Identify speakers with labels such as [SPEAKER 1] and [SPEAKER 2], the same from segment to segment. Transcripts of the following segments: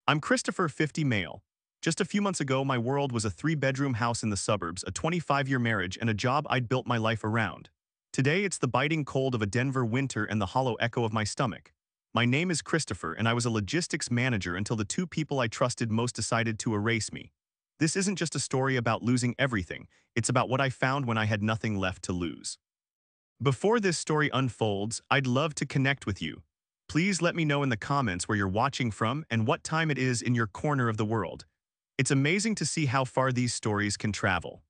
[SPEAKER 1] I'm Christopher, 50 male. Just a few months ago, my world was a three-bedroom house in the suburbs, a 25-year marriage, and a job I'd built my life around. Today, it's the biting cold of a Denver winter and the hollow echo of my stomach. My name is Christopher, and I was a logistics manager until the two people I trusted most decided to erase me. This isn't just a story about losing everything, it's about what I found when I had nothing left to lose. Before this story unfolds, I'd love to connect with you. Please let me know in the comments where you're watching from and what time it is in your corner of the world. It's amazing to see how far these stories can travel.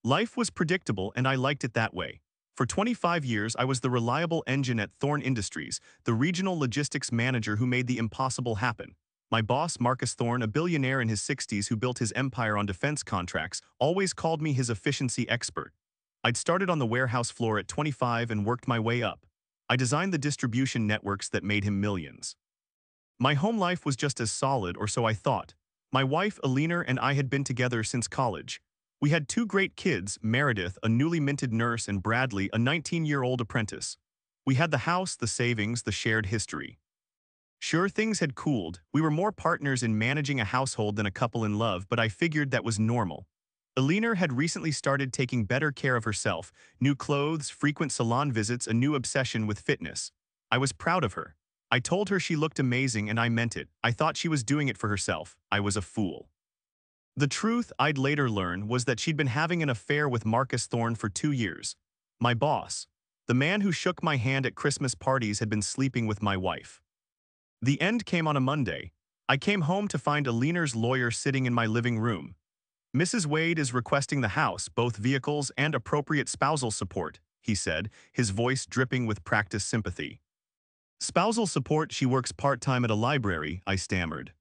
[SPEAKER 1] Life was predictable and I liked it that way. For 25 years, I was the reliable engine at Thorne Industries, the regional logistics manager who made the impossible happen. My boss, Marcus Thorne, a billionaire in his 60s who built his empire on defense contracts, always called me his efficiency expert. I'd started on the warehouse floor at 25 and worked my way up. I designed the distribution networks that made him millions. My home life was just as solid, or so I thought. My wife, Alina, and I had been together since college. We had two great kids, Meredith, a newly minted nurse, and Bradley, a 19-year-old apprentice. We had the house, the savings, the shared history. Sure, things had cooled. We were more partners in managing a household than a couple in love, but I figured that was normal. Alina had recently started taking better care of herself, new clothes, frequent salon visits, a new obsession with fitness. I was proud of her. I told her she looked amazing and I meant it. I thought she was doing it for herself. I was a fool. The truth, I'd later learn, was that she'd been having an affair with Marcus Thorne for 2 years. My boss, the man who shook my hand at Christmas parties, had been sleeping with my wife. The end came on a Monday. I came home to find Alina's lawyer sitting in my living room. "Mrs. Wade is requesting the house, both vehicles and appropriate spousal support," he said, his voice dripping with practiced sympathy. "Spousal support? She works part-time at a library," I stammered.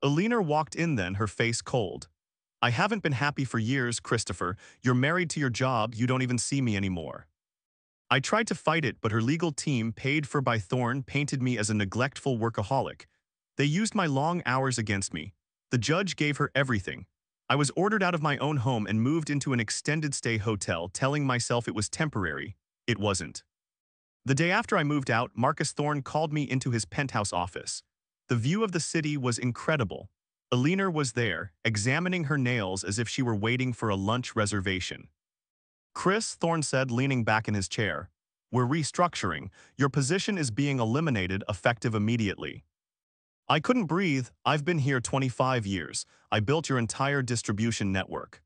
[SPEAKER 1] Alina walked in then, her face cold. "I haven't been happy for years, Christopher. You're married to your job, you don't even see me anymore." I tried to fight it, but her legal team, paid for by Thorne, painted me as a neglectful workaholic. They used my long hours against me. The judge gave her everything. I was ordered out of my own home and moved into an extended-stay hotel, telling myself it was temporary. It wasn't. The day after I moved out, Marcus Thorne called me into his penthouse office. The view of the city was incredible. Alina was there, examining her nails as if she were waiting for a lunch reservation. "Chris," Thorne said, leaning back in his chair, "we're restructuring. Your position is being eliminated, effective immediately." I couldn't breathe. "I've been here 25 years. I built your entire distribution network."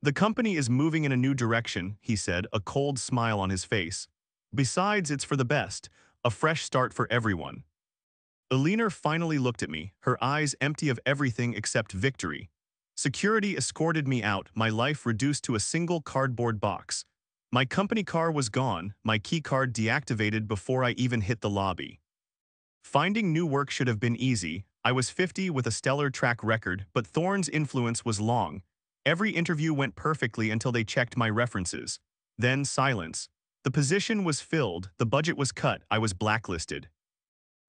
[SPEAKER 1] "The company is moving in a new direction," he said, a cold smile on his face. "Besides, it's for the best, a fresh start for everyone." Alina finally looked at me, her eyes empty of everything except victory. Security escorted me out, my life reduced to a single cardboard box. My company car was gone, my keycard deactivated before I even hit the lobby. Finding new work should have been easy. I was 50 with a stellar track record, but Thorne's influence was long. Every interview went perfectly until they checked my references. Then silence. The position was filled, the budget was cut, I was blacklisted.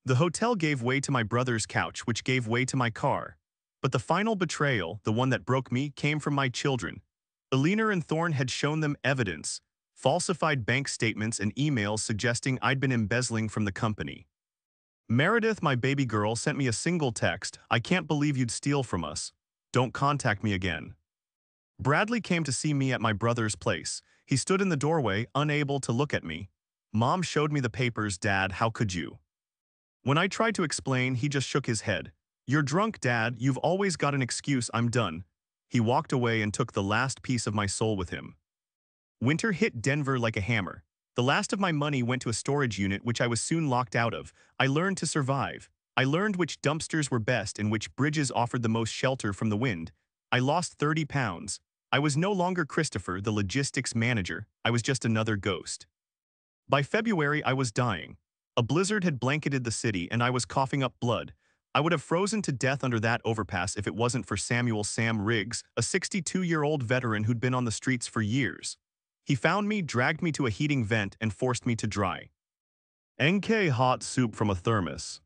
[SPEAKER 1] The hotel gave way to my brother's couch, which gave way to my car. But the final betrayal, the one that broke me, came from my children. Alina and Thorne had shown them evidence, falsified bank statements and emails suggesting I'd been embezzling from the company. Meredith, my baby girl, sent me a single text: "I can't believe you'd steal from us. Don't contact me again." Bradley came to see me at my brother's place. He stood in the doorway, unable to look at me. "Mom showed me the papers, Dad, how could you?" When I tried to explain, he just shook his head. "You're drunk, Dad, you've always got an excuse, I'm done." He walked away and took the last piece of my soul with him. Winter hit Denver like a hammer. The last of my money went to a storage unit which I was soon locked out of. I learned to survive. I learned which dumpsters were best and which bridges offered the most shelter from the wind. I lost 30 pounds. I was no longer Christopher, the logistics manager. I was just another ghost. By February, I was dying. A blizzard had blanketed the city and I was coughing up blood. I would have frozen to death under that overpass if it wasn't for Samuel "Sam" Riggs, a 62-year-old veteran who'd been on the streets for years. He found me, dragged me to a heating vent, and forced me to dry. "NK hot soup from a thermos."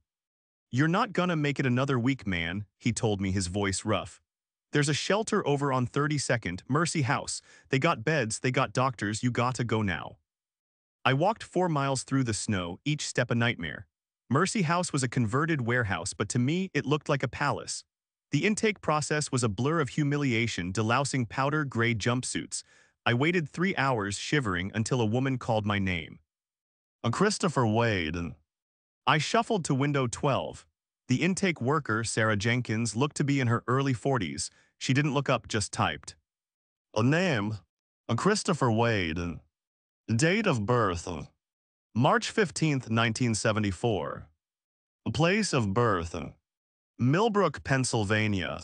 [SPEAKER 1] "You're not gonna make it another week, man," he told me, his voice rough. "There's a shelter over on 32nd, Mercy House. They got beds, they got doctors, you gotta go now." I walked 4 miles through the snow, each step a nightmare. Mercy House was a converted warehouse, but to me, it looked like a palace. The intake process was a blur of humiliation, delousing powder-gray jumpsuits. I waited 3 hours shivering until a woman called my name. Christopher Wade. I shuffled to window 12. The intake worker, Sarah Jenkins, looked to be in her early 40s. She didn't look up, just typed. A name. Christopher Wade. Date of birth. March 15th, 1974. Place of birth. Millbrook, Pennsylvania.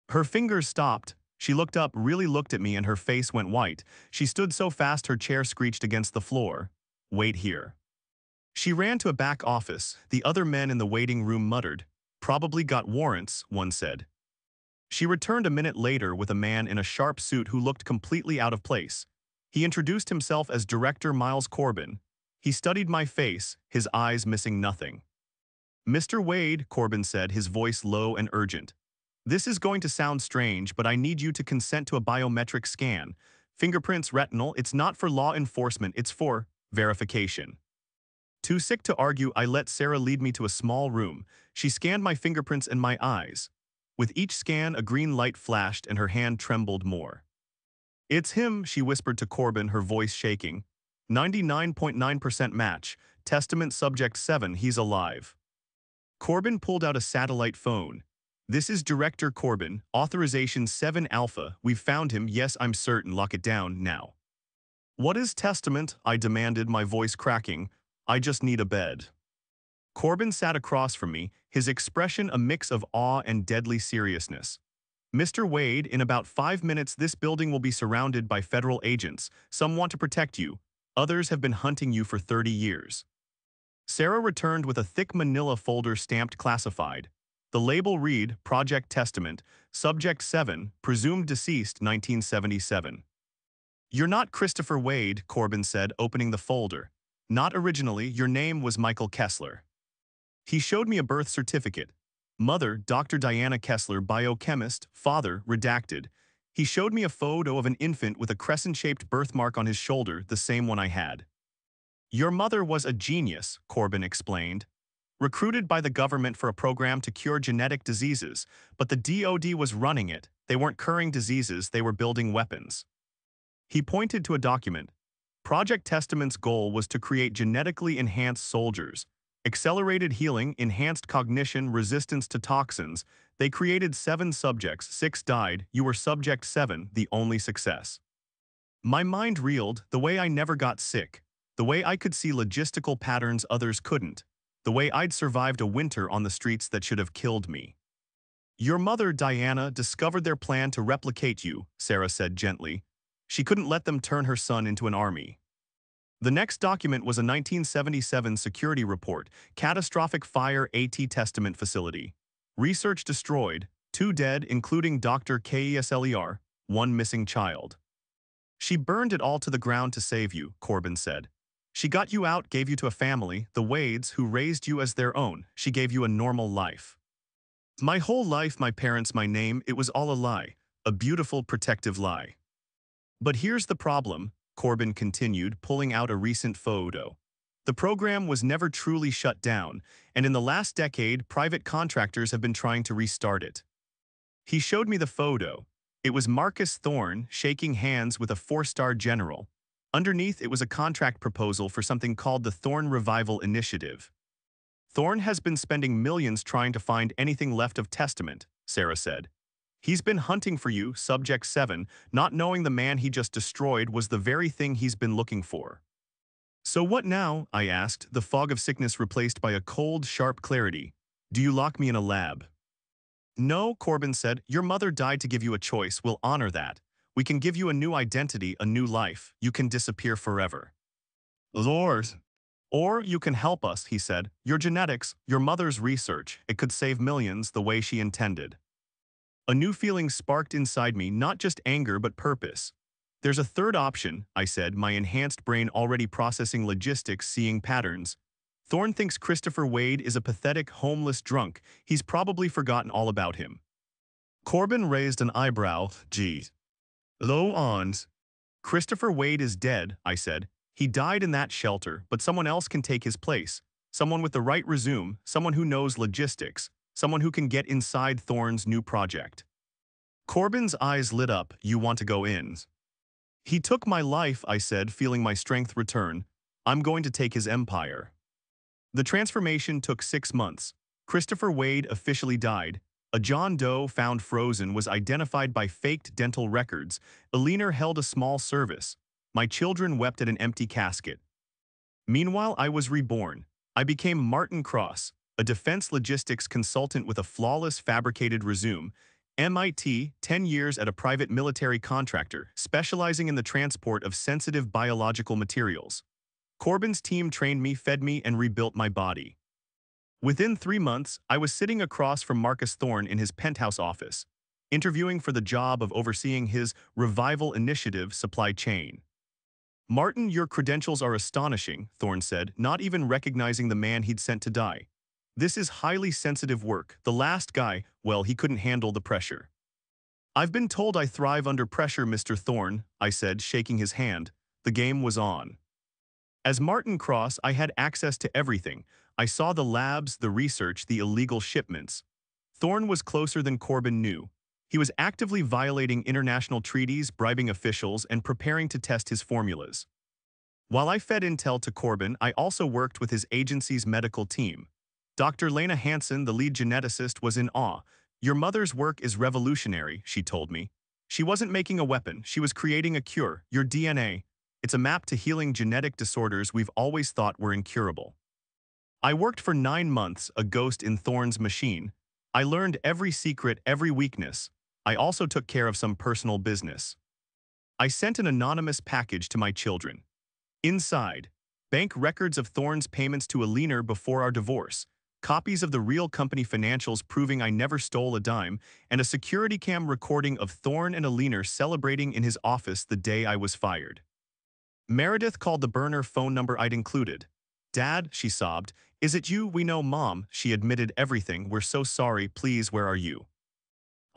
[SPEAKER 1] Her fingers stopped. She looked up, really looked at me, and her face went white. She stood so fast her chair screeched against the floor. Wait here. She ran to a back office. The other men in the waiting room muttered. Probably got warrants, one said. She returned a minute later with a man in a sharp suit who looked completely out of place. He introduced himself as Director Miles Corbin. He studied my face, his eyes missing nothing. Mr. Wade, Corbin said, his voice low and urgent. This is going to sound strange, but I need you to consent to a biometric scan. Fingerprints, retinal, it's not for law enforcement, it's for verification. Too sick to argue, I let Sarah lead me to a small room. She scanned my fingerprints and my eyes. With each scan, a green light flashed and her hand trembled more. It's him, she whispered to Corbin, her voice shaking. 99.9% match. Testament subject 7, he's alive. Corbin pulled out a satellite phone. This is Director Corbin, authorization 7 Alpha. We've found him, yes, I'm certain, lock it down, now. What is testament? I demanded, my voice cracking. I just need a bed. Corbin sat across from me, his expression a mix of awe and deadly seriousness. Mr. Wade, in about 5 minutes this building will be surrounded by federal agents. Some want to protect you. Others have been hunting you for 30 years. Sarah returned with a thick manila folder stamped classified. The label read, Project Testament, Subject 7, Presumed Deceased, 1977. You're not Christopher Wade, Corbin said, opening the folder. Not originally, your name was Michael Kessler. He showed me a birth certificate. Mother, Dr. Diana Kessler, biochemist, father, redacted. He showed me a photo of an infant with a crescent-shaped birthmark on his shoulder, the same one I had. Your mother was a genius, Corbin explained. Recruited by the government for a program to cure genetic diseases, but the DoD was running it. They weren't curing diseases, they were building weapons. He pointed to a document. Project Testament's goal was to create genetically enhanced soldiers. Accelerated healing, enhanced cognition, resistance to toxins. They created 7 subjects, 6 died, you were subject 7, the only success. My mind reeled, the way I never got sick. The way I could see logistical patterns others couldn't. The way I'd survived a winter on the streets that should have killed me. Your mother, Diana, discovered their plan to replicate you, Sarah said gently. She couldn't let them turn her son into an army. The next document was a 1977 security report, catastrophic fire AT Testament facility. Research destroyed, 2 dead including Dr. Kessler, 1 missing child. She burned it all to the ground to save you, Corbin said. She got you out, gave you to a family, the Wades, who raised you as their own. She gave you a normal life. My whole life, my parents, my name, it was all a lie. A beautiful, protective lie. But here's the problem, Corbin continued, pulling out a recent photo. The program was never truly shut down, and in the last decade, private contractors have been trying to restart it. He showed me the photo. It was Marcus Thorne shaking hands with a 4-star general. Underneath, it was a contract proposal for something called the Thorne Revival Initiative. Thorne has been spending millions trying to find anything left of Testament, Sarah said. He's been hunting for you, Subject 7, not knowing the man he just destroyed was the very thing he's been looking for. So what now? I asked, the fog of sickness replaced by a cold, sharp clarity. Do you lock me in a lab? No, Corbin said. Your mother died to give you a choice. We'll honor that. We can give you a new identity, a new life. You can disappear forever. Lord. Or you can help us, he said. Your genetics, your mother's research, it could save millions the way she intended. A new feeling sparked inside me, not just anger but purpose. There's a third option, I said, my enhanced brain already processing logistics, seeing patterns. Thorne thinks Christopher Wade is a pathetic, homeless drunk. He's probably forgotten all about him. Corbin raised an eyebrow. Gee. Low ons. Christopher Wade is dead, I said. He died in that shelter, but someone else can take his place. Someone with the right resume, someone who knows logistics, someone who can get inside Thorne's new project. Corbin's eyes lit up. You want to go in? He took my life, I said, feeling my strength return. I'm going to take his empire. The transformation took 6 months. Christopher Wade officially died. A John Doe found frozen was identified by faked dental records. Eleanor held a small service. My children wept at an empty casket. Meanwhile, I was reborn. I became Martin Cross, a defense logistics consultant with a flawless fabricated resume. MIT, 10 years at a private military contractor, specializing in the transport of sensitive biological materials. Corbin's team trained me, fed me, and rebuilt my body. Within 3 months, I was sitting across from Marcus Thorne in his penthouse office, interviewing for the job of overseeing his revival initiative supply chain. Martin, your credentials are astonishing, Thorne said, not even recognizing the man he'd sent to die. This is highly sensitive work. The last guy, well, he couldn't handle the pressure. I've been told I thrive under pressure, Mr. Thorne, I said, shaking his hand. The game was on. As Martin Cross, I had access to everything. I saw the labs, the research, the illegal shipments. Thorne was closer than Corbin knew. He was actively violating international treaties, bribing officials, and preparing to test his formulas. While I fed intel to Corbin, I also worked with his agency's medical team. Dr. Lena Hansen, the lead geneticist, was in awe. Your mother's work is revolutionary, she told me. She wasn't making a weapon, she was creating a cure, your DNA. It's a map to healing genetic disorders we've always thought were incurable. I worked for 9 months, a ghost in Thorne's machine. I learned every secret, every weakness. I also took care of some personal business. I sent an anonymous package to my children. Inside, bank records of Thorne's payments to Eleanor before our divorce, copies of the real company financials proving I never stole a dime, and a security cam recording of Thorne and Eleanor celebrating in his office the day I was fired. Meredith called the burner phone number I'd included. Dad, she sobbed. Is it you? We know, Mom. She admitted everything. We're so sorry. Please, where are you?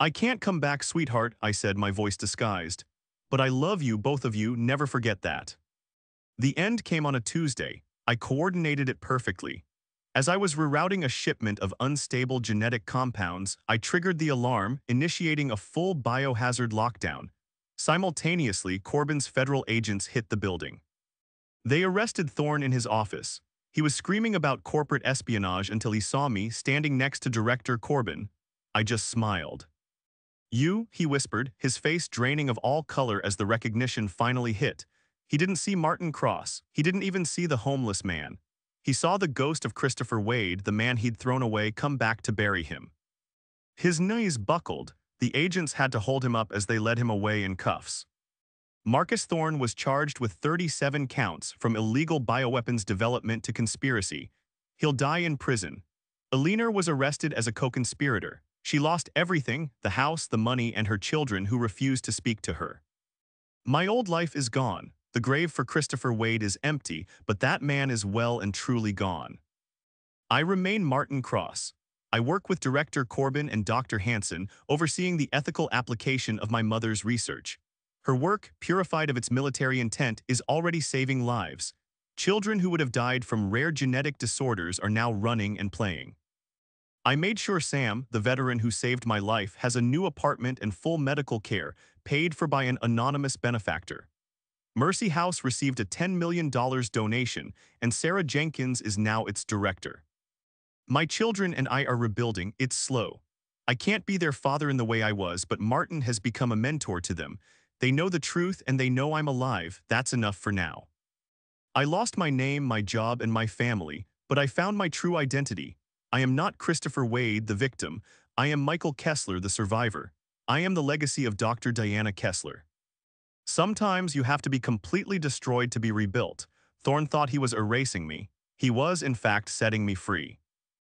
[SPEAKER 1] I can't come back, sweetheart, I said, my voice disguised. But I love you, both of you. Never forget that. The end came on a Tuesday. I coordinated it perfectly. As I was rerouting a shipment of unstable genetic compounds, I triggered the alarm, initiating a full biohazard lockdown. Simultaneously, Corbin's federal agents hit the building. They arrested Thorne in his office. He was screaming about corporate espionage until he saw me standing next to Director Corbin. I just smiled. You, he whispered, his face draining of all color as the recognition finally hit. He didn't see Martin Cross. He didn't even see the homeless man. He saw the ghost of Christopher Wade, the man he'd thrown away, come back to bury him. His knees buckled. The agents had to hold him up as they led him away in cuffs. Marcus Thorne was charged with 37 counts, from illegal bioweapons development to conspiracy. He'll die in prison. Eleanor was arrested as a co-conspirator. She lost everything, the house, the money, and her children who refused to speak to her. My old life is gone. The grave for Christopher Wade is empty, but that man is well and truly gone. I remain Martin Cross. I work with Director Corbin and Dr. Hansen, overseeing the ethical application of my mother's research. Her work, purified of its military intent, is already saving lives. Children who would have died from rare genetic disorders are now running and playing. I made sure Sam, the veteran who saved my life, has a new apartment and full medical care, paid for by an anonymous benefactor. Mercy House received a $10 million donation, and Sarah Jenkins is now its director. My children and I are rebuilding. It's slow. I can't be their father in the way I was, but Martin has become a mentor to them. They know the truth and they know I'm alive. That's enough for now. I lost my name, my job, and my family, but I found my true identity. I am not Christopher Wade, the victim. I am Michael Kessler, the survivor. I am the legacy of Dr. Diana Kessler. Sometimes you have to be completely destroyed to be rebuilt. Thorne thought he was erasing me. He was, in fact, setting me free.